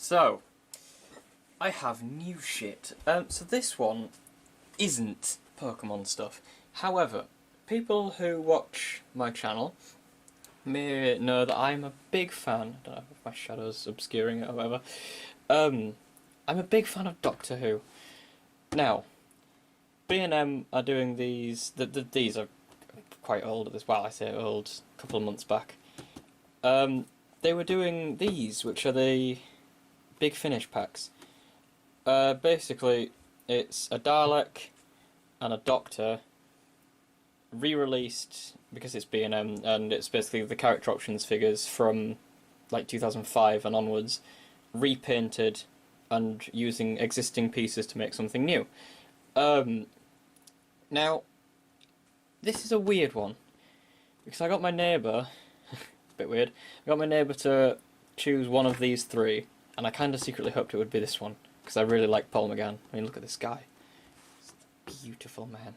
So, I have new shit. So this one isn't Pokemon stuff. However, people who watch my channel may know that I'm a big fan. I don't know if my shadow's obscuring it or whatever. I'm a big fan of Doctor Who. Now, B&M are doing these. These are quite old at this. Well, I say old. A couple of months back. They were doing these, which are the Big Finish packs. Basically, it's a Dalek and a Doctor re-released because it's B&M, and it's basically the character options figures from like 2005 and onwards, repainted and using existing pieces to make something new. Now, this is a weird one because I got my neighbour. Bit weird. I got my neighbour to choose one of these three, and I kind of secretly hoped it would be this one because I really like Paul McGann. I mean, look at this guy. He's a beautiful man.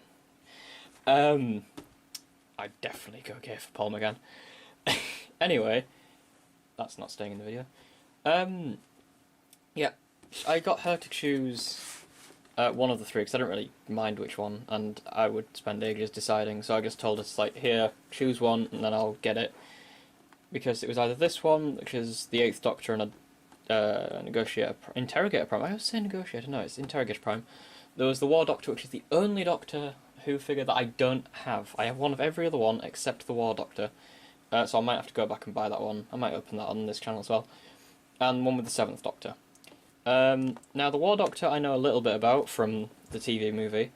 I'd definitely go gay for Paul McGann. Anyway, that's not staying in the video. Yeah, I got her to choose one of the three because I don't really mind which one, and I would spend ages deciding. So I just told her, like, here, choose one, and then I'll get it. Because it was either this one, which is the 8th Doctor and a Interrogator Prime. I always say Negotiator, no, it's Interrogator Prime. There was the War Doctor, which is the only Doctor Who figure that I don't have. I have one of every other one except the War Doctor. So I might have to go back and buy that one. I might open that on this channel as well. And one with the 7th Doctor. Now, the War Doctor I know a little bit about from the TV movie.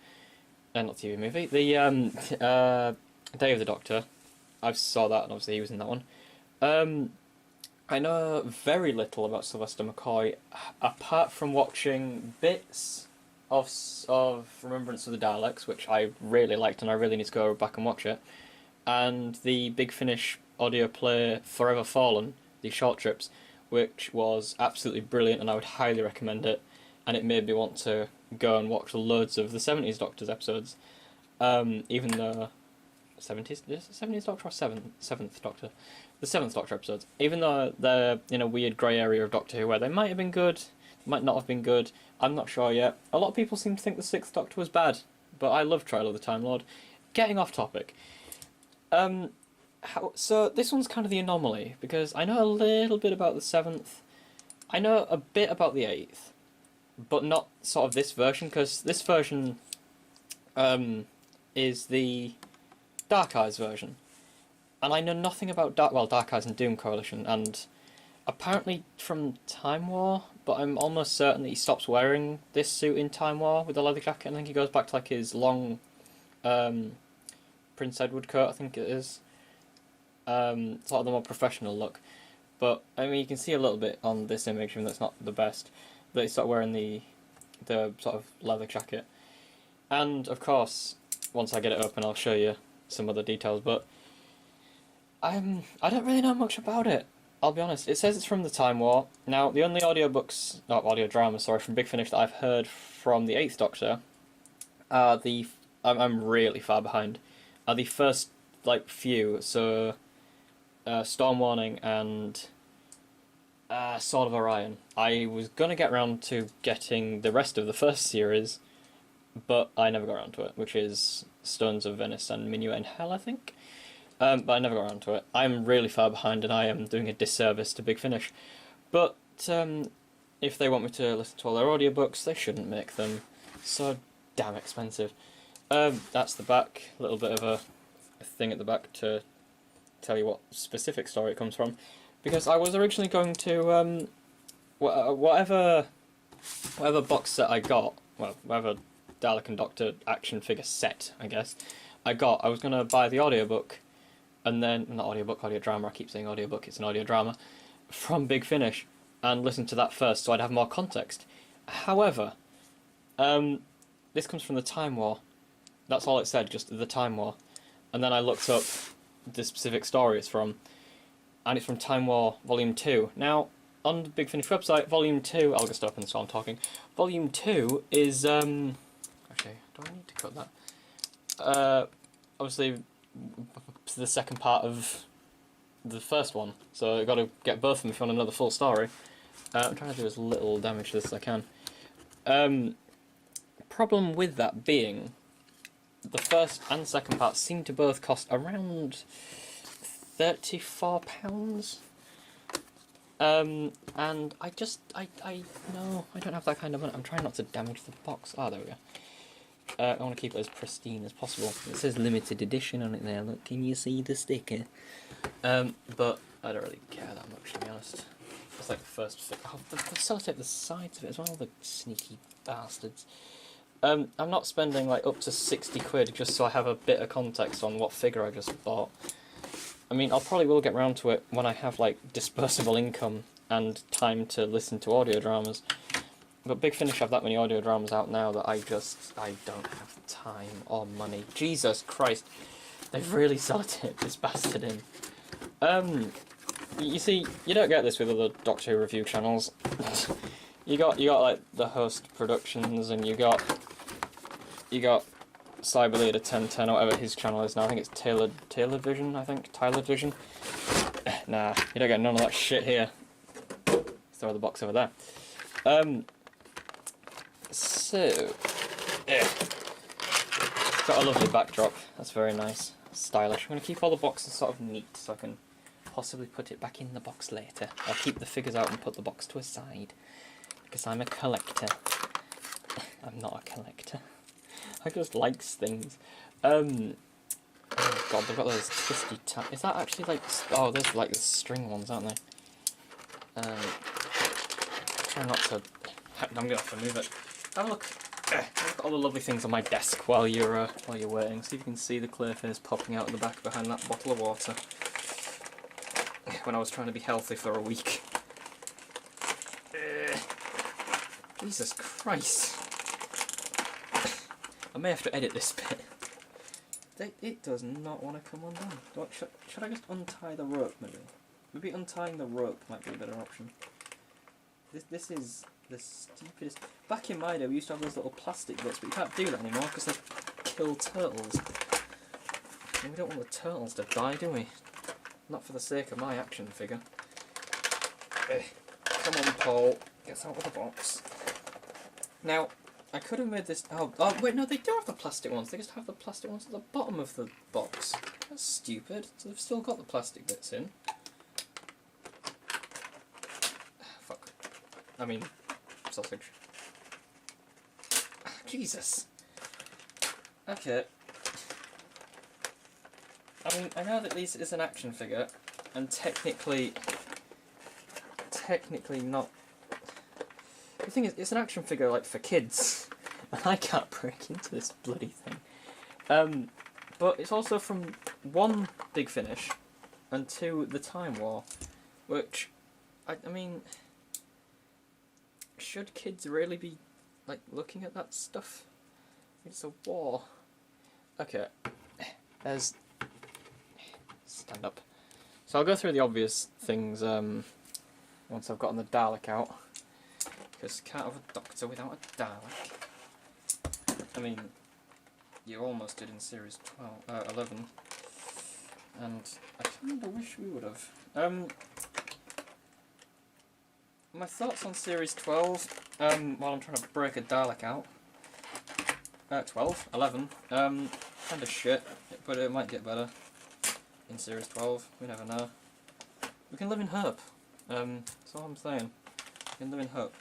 Not TV movie. The Day of the Doctor. I saw that, and obviously he was in that one. I know very little about Sylvester McCoy, apart from watching bits of Remembrance of the Daleks, which I really liked, and I really need to go back and watch it, and the Big Finish audio play Forever Fallen, the short trips, which was absolutely brilliant, and I would highly recommend it, and it made me want to go and watch loads of the 70s Doctors episodes, even though... 70s? Is it 70s Doctor or 7th Doctor? The 7th Doctor episodes. Even though they're in a weird grey area of Doctor Who where they might have been good, might not have been good, I'm not sure yet. A lot of people seem to think the 6th Doctor was bad, but I love Trial of the Time Lord. Getting off topic. So this one's kind of the anomaly, because I know a little bit about the 7th, I know a bit about the 8th, but not sort of this version, because this version is the Dark Eyes version. And I know nothing about Dark Eyes and Doom Coalition, and apparently from Time War, but I'm almost certain that he stops wearing this suit in Time War with the leather jacket, and I think he goes back to like his long Prince Edward coat, I think it is. Sort of the more professional look. But, I mean, you can see a little bit on this image, and that's not the best, that he's sort of wearing the sort of leather jacket. And, of course, once I get it open, I'll show you some other details, but I don't really know much about it, I'll be honest. It says it's from the Time War. Now, the only audio dramas, from Big Finish that I've heard from the 8th Doctor are I'm really far behind, are the first, like, few, so Storm Warning and Sword of Orion. I was gonna get around to getting the rest of the first series, but I never got around to it, which is Stones of Venice and Minuet in Hell, I think. But I never got around to it. I'm really far behind, and I am doing a disservice to Big Finish. But if they want me to listen to all their audiobooks, they shouldn't make them so damn expensive. That's the back. A little bit of a thing at the back to tell you what specific story it comes from. Because I was originally going to... whatever box set I got, well, whatever Dalek and Doctor action figure set, I guess, I was going to buy the audiobook, and then, not audiobook, audio drama, I keep saying audiobook, it's an audio drama, from Big Finish, and listen to that first so I'd have more context. However, this comes from the Time War. That's all it said, just the Time War. And then I looked up the specific story it's from, and it's from Time War Volume 2. Now, on the Big Finish website, Volume 2, I'll just open so I'm talking, Volume 2 is, actually, do I need to cut that? Obviously, the second part of the first one, so I've got to get both of them if you want another full story. I'm trying to do as little damage to this as I can. Problem with that being, the first and second parts seem to both cost around £34. And I no, I don't have that kind of money. I'm trying not to damage the box. Ah, there we go. I want to keep it as pristine as possible. It says limited edition on it there. Look, can you see the sticker? But I don't really care that much, to be honest. It's like the first thing. Oh, the sellotape the sides of it as well, the sneaky bastards. I'm not spending like up to 60 quid just so I have a bit of context on what figure I just bought. I mean, I'll probably will get round to it when I have like disposable income and time to listen to audio dramas. But Big Finish have that many audio dramas out now that I don't have time or money. Jesus Christ, they've really sellotaped this bastard in. You see, you don't get this with other Doctor Who review channels. you got like the Host Productions, and you got Cyberleader 1010 or whatever his channel is now. I think it's Taylor Vision. Tyler Vision. Nah, you don't get none of that shit here. Throw the box over there. So, yeah. Got a lovely backdrop. That's very nice. Stylish. I'm going to keep all the boxes sort of neat so I can possibly put it back in the box later. I'll keep the figures out and put the box to a side. Because I'm a collector. I'm not a collector. I just likes things. Oh god, they've got those twisty is that actually like... Oh, there's like the string ones, aren't they? Try not to... I'm going to have to move it. Have a look. I've got all the lovely things on my desk while you're waiting. See if you can see the clear face popping out at the back behind that bottle of water. When I was trying to be healthy for a week. Jesus Christ. I may have to edit this bit. It does not want to come undone. Should I just untie the rope, maybe? Maybe untying the rope might be a better option. This is the stupidest... Back in my day, we used to have those little plastic bits, but you can't do that anymore because they kill turtles. And we don't want the turtles to die, do we? Not for the sake of my action figure. Come on, Paul. Get out of the box. Now, I could have made this... Oh, wait, no, they do have the plastic ones. They just have the plastic ones at the bottom of the box. That's stupid. So they've still got the plastic bits in. Fuck. I mean, sausage. Jesus. Okay. I mean, I know that this is an action figure, and technically not... The thing is, it's an action figure, like, for kids, and I can't break into this bloody thing. But it's also from one, Big Finish, and two, The Time War, which, I mean, should kids really be, like, looking at that stuff? It's a war. Okay, there's... Stand up. So I'll go through the obvious things once I've gotten the Dalek out. Because can't have a Doctor without a Dalek. I mean, you almost did in Series 11. And I kind of wish we would have. My thoughts on Series 12, while I'm trying to break a Dalek out. 11. Kind of shit, but it might get better. In Series 12, we never know. We can live in hope. That's all I'm saying. We can live in hope.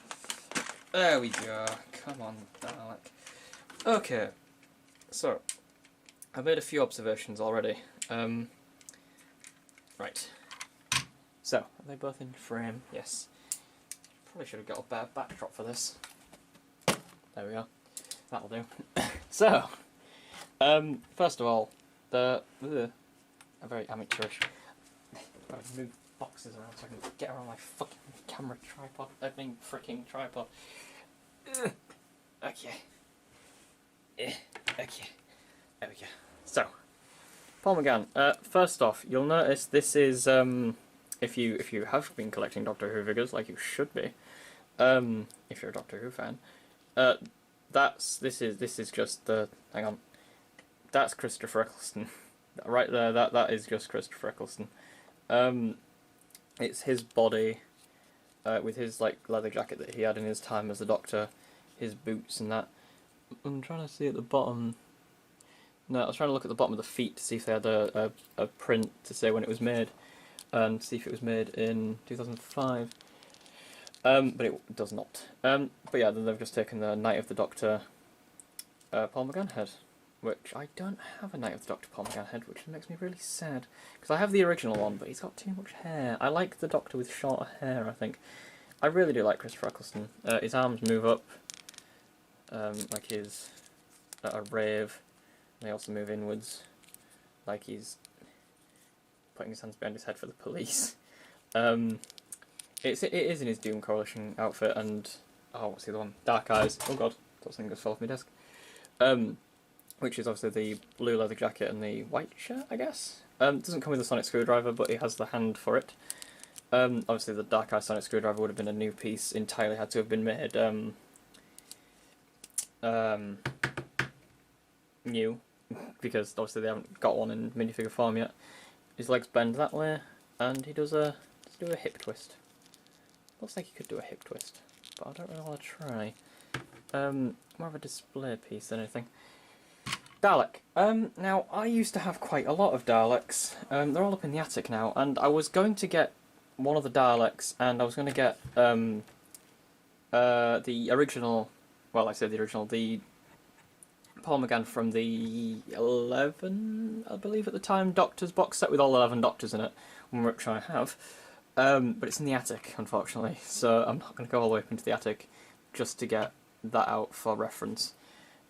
There we go. Come on, Dalek. Okay. So, I've made a few observations already. Right. So, are they both in frame? Yes. Probably should have got a better backdrop for this. There we go. That'll do. So, first of all, a very amateurish. I've moved boxes around so I can get around my fucking camera tripod. I mean, freaking tripod. Okay. Okay. There we go. So, Paul McGann. First off, you'll notice this is if you have been collecting Doctor Who figures, like you should be, if you're a Doctor Who fan, this is just the... Hang on. That's Christopher Eccleston. Right there, that is just Christopher Eccleston. It's his body with his like leather jacket that he had in his time as the Doctor, his boots and that. I'm trying to see at the bottom. No, I was trying to look at the bottom of the feet to see if they had a print to say when it was made, and see if it was made in 2005. But it does not. But yeah, then they've just taken the Night of the Doctor Paul McGann head, which I don't have a Night of the Doctor Paul McGann head, which makes me really sad. Because I have the original one, but he's got too much hair. I like the Doctor with shorter hair, I think. I really do like Christopher Eccleston. His arms move up, like he's at a rave. They also move inwards, like he's putting his hands behind his head for the police. It is in his Doom Coalition outfit, and oh, what's the other one? Dark Eyes. Oh god, that thing just fell off my desk. Which is obviously the blue leather jacket and the white shirt, I guess. Doesn't come with a sonic screwdriver, but it has the hand for it. Obviously, the Dark Eye sonic screwdriver would have been a new piece, entirely had to have been made new, because obviously they haven't got one in minifigure form yet. His legs bend that way, and he does do a hip twist. Looks like he could do a hip twist, but I don't really want to try. More of a display piece than anything. Dalek. Now, I used to have quite a lot of Daleks. They're all up in the attic now, and I was going to get one of the Daleks, and I was going to get the original, well, I say the original, the Paul McGann from the 11, I believe at the time, Doctors box set with all 11 Doctors in it, which I have. But it's in the attic, unfortunately, so I'm not going to go all the way up into the attic just to get that out for reference.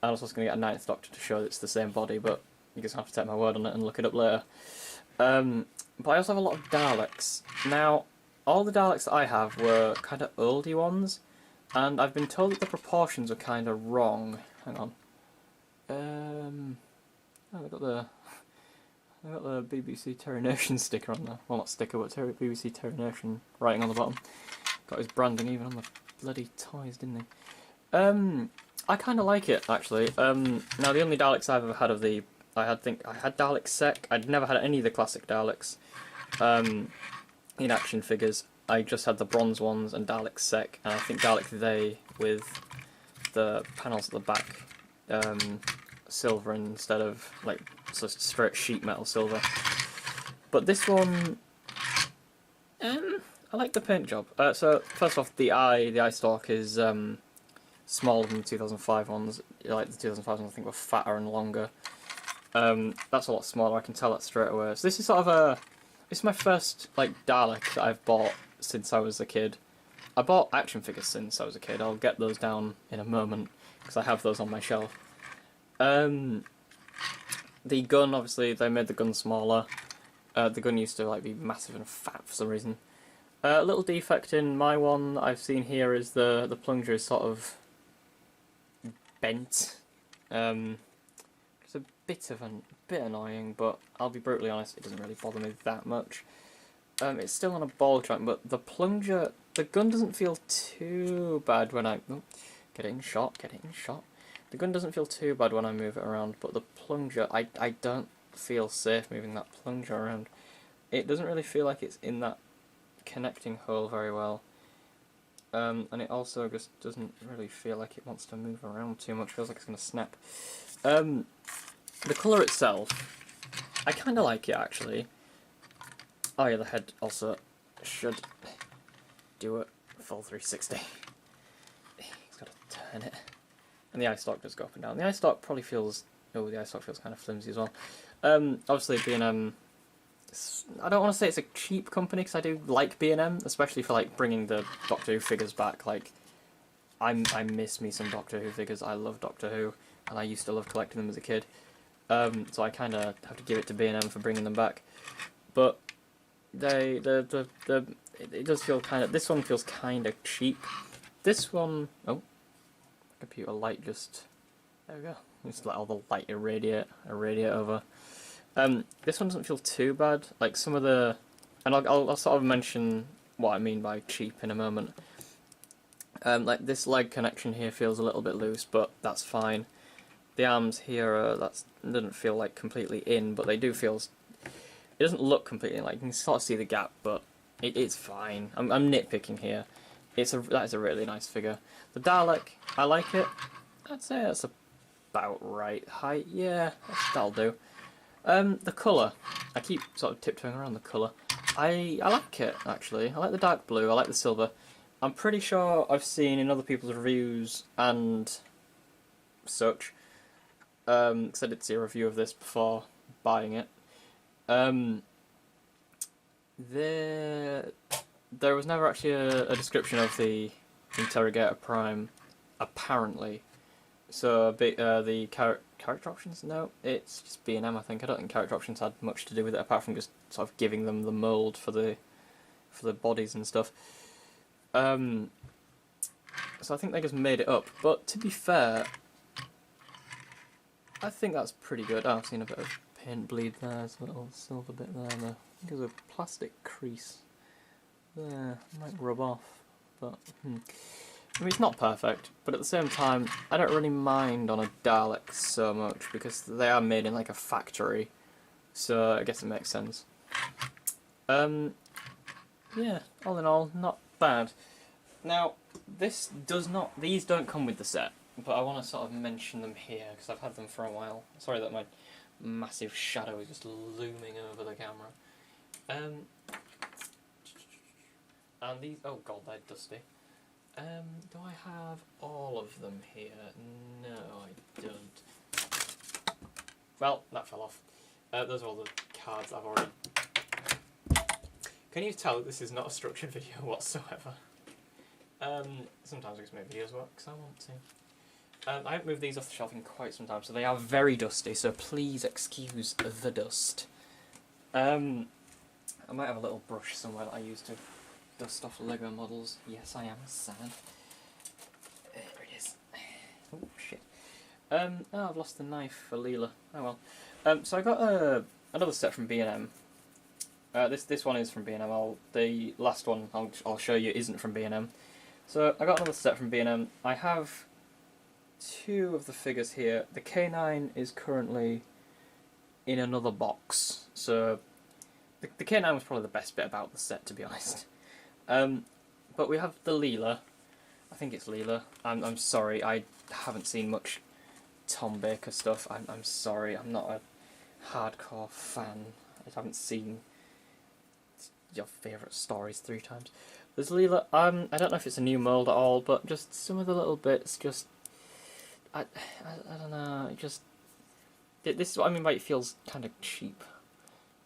I was also going to get a Ninth Doctor to show that it's the same body, but you just have to take my word on it and look it up later. But I also have a lot of Daleks. Now, all the Daleks that I have were kind of oldie ones, and I've been told that the proportions are kind of wrong. Hang on. Oh, they've got the BBC Terry Nation sticker on there. Well, not sticker, but BBC Terry Nation writing on the bottom. Got his branding even on the bloody toys, didn't he? I kind of like it, actually. Now, the only Daleks I've ever had of the... I had Dalek Sec. I'd never had any of the classic Daleks in action figures. I just had the bronze ones and Dalek Sec, and I think Dalek They with the panels at the back silver instead of like just straight sheet metal silver. But this one, I like the paint job. So first off, the eye stalk is smaller than the 2005 ones. Like the 2005 ones, I think were fatter and longer. That's a lot smaller. I can tell that straight away. So this is sort of this is my first like Dalek that I've bought since I was a kid. I bought action figures since I was a kid. I'll get those down in a moment because I have those on my shelf. The gun, obviously, they made the gun smaller. The gun used to like be massive and fat for some reason. A little defect in my one that I've seen here is the plunger is sort of bent. It's a bit annoying, but I'll be brutally honest, it doesn't really bother me that much. It's still on a ball joint, but the plunger, the gun doesn't feel too bad when I... Oh, get it in shot. The gun doesn't feel too bad when I move it around, but the plunger, I don't feel safe moving that plunger around. It doesn't really feel like it's in that connecting hole very well. And it also just doesn't really feel like it wants to move around too much. Feels like it's going to snap. The colour itself, I kind of like it actually. Oh yeah, the head also should do a full 360. He's got to turn it. And the eye stalk does go up and down. The eye stalk probably feels... Oh, the eye stalk feels kind of flimsy as well. Obviously B&M... I don't want to say it's a cheap company, because I do like B&M, especially for like bringing the Doctor Who figures back. Like, I miss me some Doctor Who figures. I love Doctor Who, and I used to love collecting them as a kid. So I kind of have to give it to B&M for bringing them back. But it does feel kind of... This one feels kind of cheap. This one... Oh. Computer light just... There we go. Just let all the light irradiate over. This one doesn't feel too bad. Like some of the... And I'll sort of mention what I mean by cheap in a moment. Like this leg connection here feels a little bit loose, but that's fine. The arms here, doesn't feel like completely in, but they do feel... It doesn't look completely in, like you can sort of see the gap, but It's fine. I'm nitpicking here. That is a really nice figure. The Dalek, I like it. I'd say that's about right height. Yeah, that'll do. The colour. I keep sort of tiptoeing around the colour. I like it, actually. I like the dark blue, I like the silver. I'm pretty sure I've seen in other people's reviews and such, because I did see a review of this before buying it. There was never actually a description of the Interrogator Prime, apparently. So the character options, no, it's just B&M. I think. I don't think character options had much to do with it, apart from just sort of giving them the mold for the bodies and stuff. So I think they just made it up. But to be fair, I think that's pretty good. Oh, I've seen a bit of paint bleed there. There's a little silver bit there. And I think there's a plastic crease there. It might rub off, but I mean, it's not perfect, but at the same time, I don't really mind on a Dalek so much, because they are made in like a factory, so I guess it makes sense. Yeah, all in all, not bad. Now, these don't come with the set, but I want to sort of mention them here, because I've had them for a while. Sorry that my massive shadow is just looming over the camera. And these, oh god, they're dusty. Do I have all of them here? No, I don't. Well, that fell off. Those are all the cards I've already... Can you tell that this is not a structured video whatsoever? Sometimes I just make videos work because I want to. I haven't moved these off the shelf in quite some time, so they are very dusty, so please excuse the dust. I might have a little brush somewhere that I use to dust off Lego models. Yes, I am sad. There it is. Oh, shit. Oh, I've lost the knife for Leela. Oh well. So I got another set from B&M. This one is from B&M. The last one I'll show you isn't from B&M. So I got another set from B&M. I have two of the figures here. The K9 is currently in another box. So the K9 was probably the best bit about the set, to be honest. But we have the Leela. I think it's Leela. I'm sorry, I haven't seen much Tom Baker stuff. I'm sorry, I'm not a hardcore fan. I haven't seen your favourite stories 3 times. There's Leela. I don't know if it's a new mould at all, but just some of the little bits, just I don't know. It just this is what I mean by it feels kind of cheap.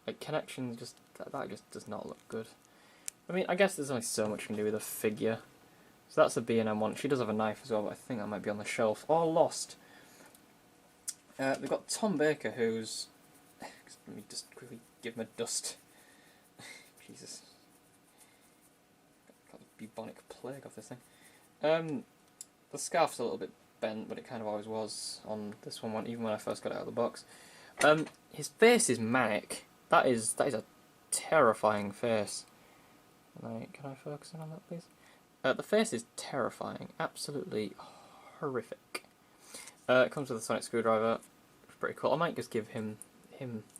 Like connections, just that just does not look good. I mean, I guess there's only so much you can do with a figure. So that's a B&M one. She does have a knife as well, but I think that might be on the shelf. Or lost. We've got Tom Baker, who's... Let me just quickly give him a dust. Jesus. Got the bubonic plague off this thing. The scarf's a little bit bent, but it kind of always was on this one, even when I first got it out of the box. His face is manic. That is a terrifying face. Can I focus in on that, please? The face is terrifying. Absolutely horrific. It comes with a sonic screwdriver. It's pretty cool. I might just give him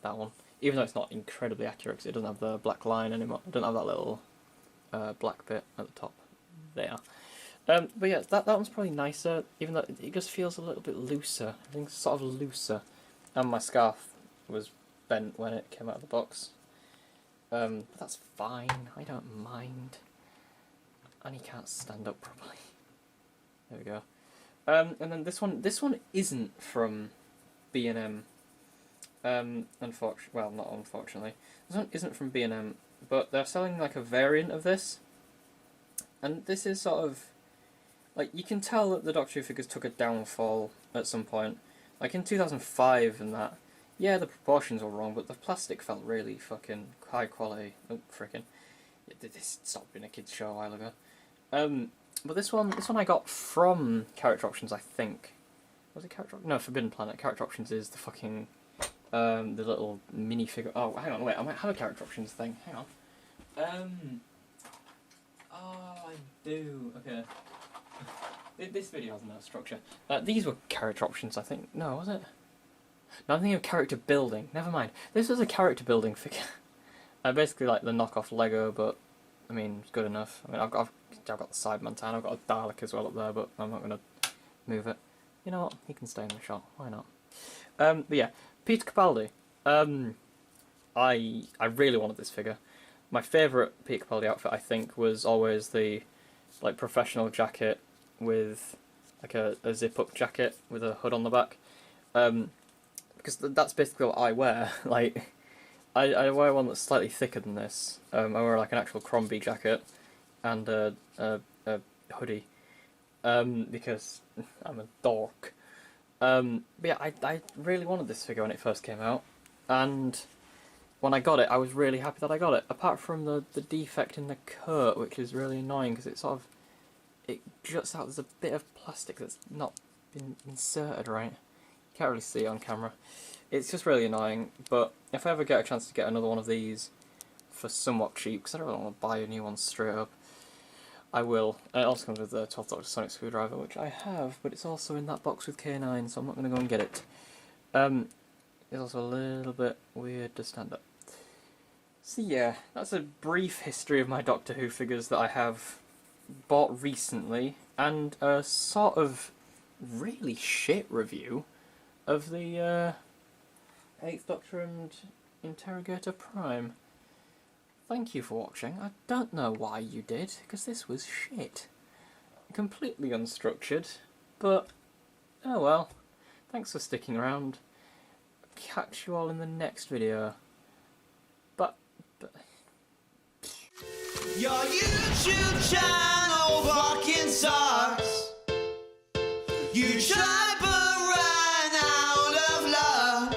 that one. Even though it's not incredibly accurate, because it doesn't have the black line anymore. It doesn't have that little black bit at the top there. But yeah, that one's probably nicer, even though it just feels a little bit looser. Everything's sort of looser. And my scarf was bent when it came out of the box. But that's fine, I don't mind. And he can't stand up properly. There we go. And then this one isn't from B&M. Well, not unfortunately. This one isn't from B&M, but they're selling like a variant of this. And this is sort of... Like, you can tell that the Doctor Who figures took a downfall at some point. Like in 2005 and that. Yeah, the proportions were wrong, but the plastic felt really fucking high quality. Oh, frickin'. This stopped being a kid's show a while ago. But this one I got from Character Options, I think. Was it Character Options? No, Forbidden Planet. Character Options is the fucking, the little minifigure. Oh, hang on, wait, I might have a Character Options thing. Hang on. Oh, I do. Okay. This video has no structure. These were Character Options, I think. No, was it? No, I'm thinking of character building. Never mind. This was a character building figure. Basically like the knockoff Lego, but mean, it's good enough. I mean, I've got the side Montana, I've got a Dalek as well up there, but I'm not going to move it. You know what, he can stay in the shot, why not? But yeah, Peter Capaldi. I really wanted this figure. My favourite Peter Capaldi outfit, I think, was always the like professional jacket with like a zip-up jacket with a hood on the back. Because that's basically what I wear. Like, I wear one that's slightly thicker than this. I wear like an actual Crombie jacket and a hoodie. Because I'm a dork. But yeah, I really wanted this figure when it first came out, and when I got it, I was really happy that I got it. Apart from the defect in the Kurt, which is really annoying because it juts out. There's a bit of plastic that's not been inserted right. You can't really see it on camera. It's just really annoying. But if I ever get a chance to get another one of these for somewhat cheap, because I don't really want to buy a new one straight up, I will. And it also comes with the 12th Doctor Sonic Screwdriver, which I have, but it's also in that box with K9, so I'm not going to go and get it. It's also a little bit weird to stand up. So yeah, that's a brief history of my Doctor Who figures that I have bought recently, and a sort of really shit review of the 8th Doctor and Interrogator Prime. Thank you for watching. I don't know why you did, because this was shit. Completely unstructured, but oh well. Thanks for sticking around. Catch you all in the next video. But your YouTube channel fucking sucks. You tried but ran out of love.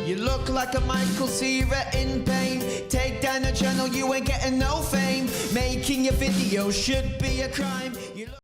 You look like a Michael Cera in pain. Take down the channel, you ain't getting no fame. Making your video should be a crime.